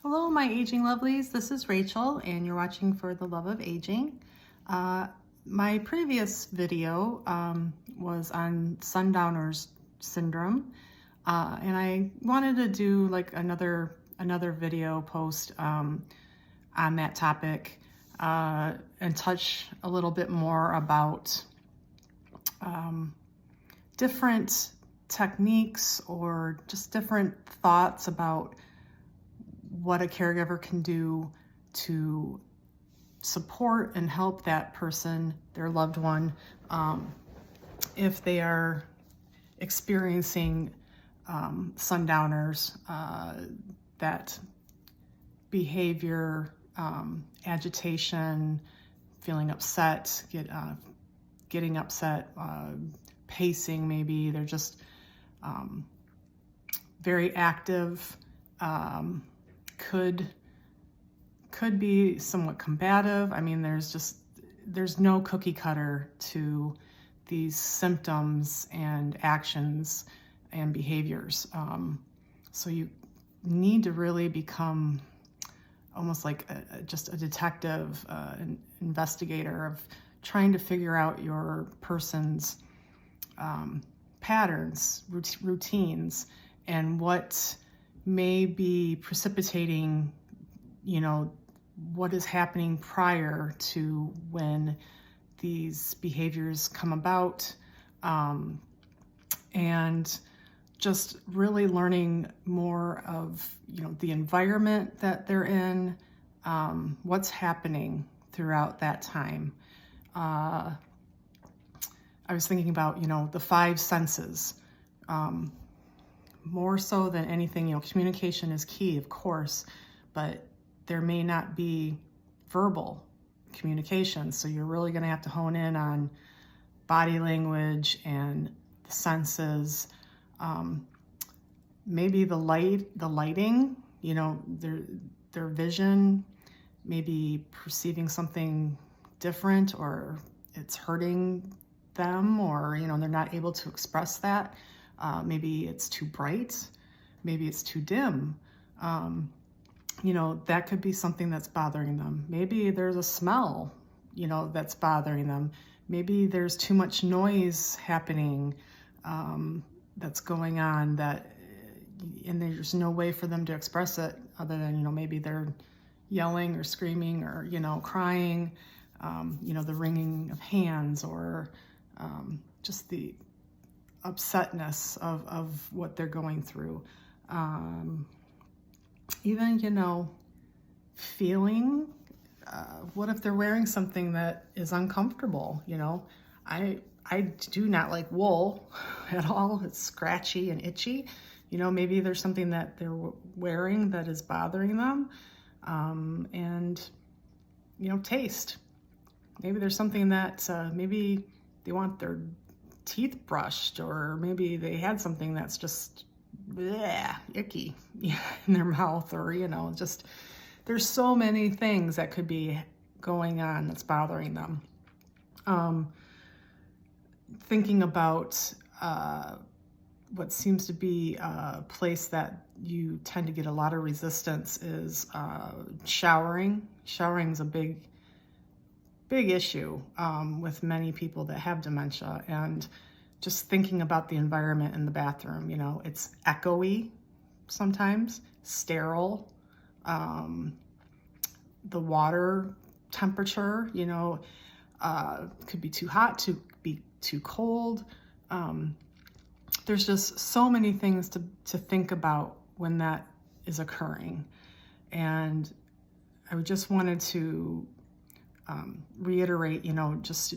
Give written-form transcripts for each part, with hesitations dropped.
Hello, my aging lovelies. This is Rachel, and you're watching For the Love of Aging. My previous video was on Sundowner's syndrome, and I wanted to do like another video post on that topic and touch a little bit more about different techniques or just different thoughts about what a caregiver can do to support and help that person, their loved one, if they are experiencing sundowners, that behavior, agitation, feeling upset, getting upset, pacing maybe. They're just very active. Could be somewhat combative. I mean, there's no cookie cutter to these symptoms and actions and behaviors. So you need to really become almost like just a detective, an investigator of trying to figure out your person's patterns, routines, and what may be precipitating, what is happening prior to when these behaviors come about, and just really learning more of, the environment that they're in, what's happening throughout that time. I was thinking about, the five senses. More so than anything, communication is key, of course, but there may not be verbal communication. So you're really going to have to hone in on body language and the senses. Maybe the lighting, their vision, maybe perceiving something different, or it's hurting them, or, they're not able to express that. Maybe it's too bright, maybe it's too dim. That could be something that's bothering them. Maybe there's a smell, that's bothering them. Maybe there's too much noise happening that's going on, and there's no way for them to express it other than, maybe they're yelling or screaming or, crying, the wringing of hands, or just the upsetness of what they're going through. Even, feeling, what if they're wearing something that is uncomfortable? I do not like wool at all. It's scratchy and itchy. Maybe there's something that they're wearing that is bothering them. And, taste. Maybe there's something that maybe they want their teeth brushed, or maybe they had something that's just icky in their mouth, or just there's so many things that could be going on that's bothering them. Thinking about what seems to be a place that you tend to get a lot of resistance is showering. Showering is a big issue with many people that have dementia, and just thinking about the environment in the bathroom. It's echoey sometimes, sterile, the water temperature, could be too hot, to be too cold. There's just so many things to think about when that is occurring. And I just wanted to reiterate, just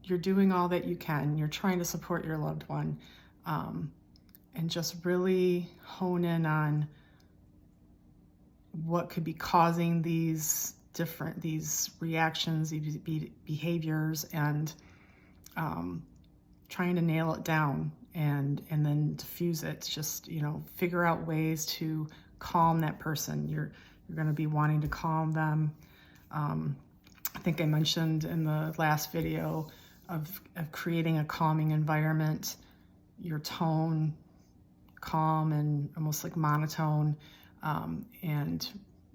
you're doing all that you can. You're trying to support your loved one, and just really hone in on what could be causing these reactions, these behaviors, and trying to nail it down and then diffuse it. Just, figure out ways to calm that person. You're going to be wanting to calm them. I think I mentioned in the last video of creating a calming environment, your tone, calm and almost like monotone, and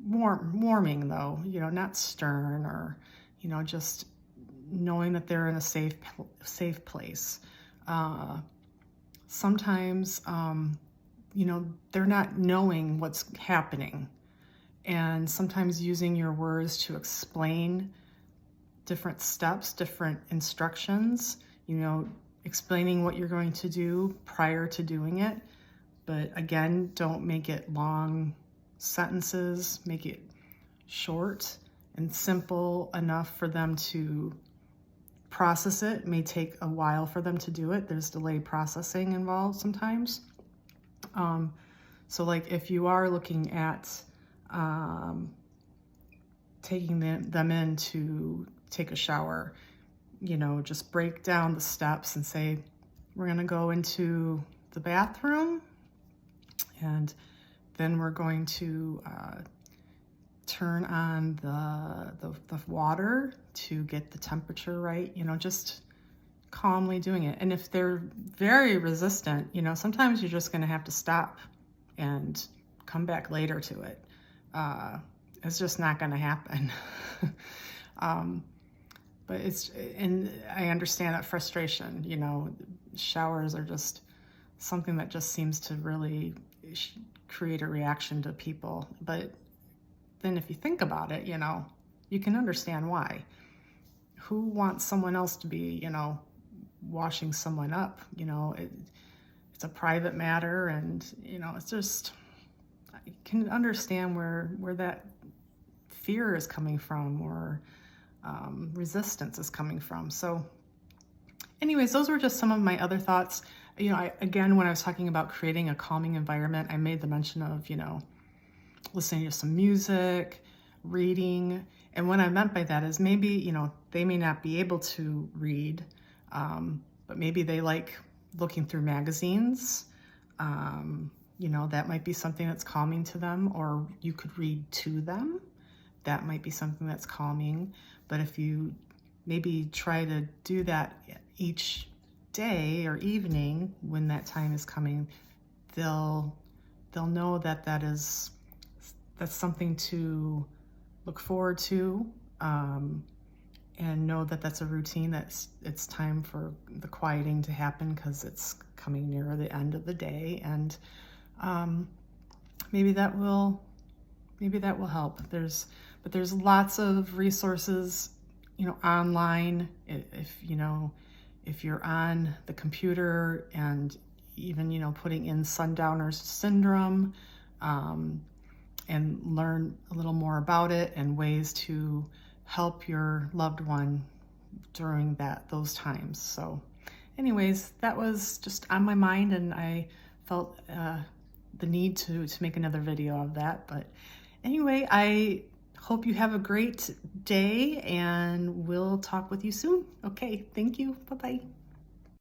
warming though, not stern, or, just knowing that they're in a safe place. Sometimes, they're not knowing what's happening. And sometimes using your words to explain different steps, different instructions, explaining what you're going to do prior to doing it. But again, don't make it long sentences, make it short and simple enough for them to process it. It may take a while for them to do it. There's delayed processing involved sometimes. So like if you are looking at taking them in to take a shower, just break down the steps and say, we're going to go into the bathroom, and then we're going to turn on the water to get the temperature right, just calmly doing it. And if they're very resistant, sometimes you're just going to have to stop and come back later to it. It's just not going to happen. But and I understand that frustration, showers are just something that just seems to really create a reaction to people. But then if you think about it, you can understand why. Who wants someone else to be, washing someone up? It's a private matter, and, it's just, I can understand where that fear is coming from, or resistance is coming from. So anyways, those were just some of my other thoughts. Again, when I was talking about creating a calming environment, I made the mention of, listening to some music, reading. And what I meant by that is maybe, they may not be able to read, but maybe they like looking through magazines. That might be something that's calming to them, or you could read to them. That might be something that's calming. But if you maybe try to do that each day or evening when that time is coming, they'll know that that's something to look forward to, and know that that's a routine, it's time for the quieting to happen because it's coming near the end of the day. And maybe that will help. There's lots of resources, online. If you're on the computer, and even, putting in Sundowner's syndrome, and learn a little more about it and ways to help your loved one during those times. So anyways, that was just on my mind, and I felt the need to make another video of that. But anyway, I hope you have a great day, and we'll talk with you soon. Okay, thank you. Bye-bye.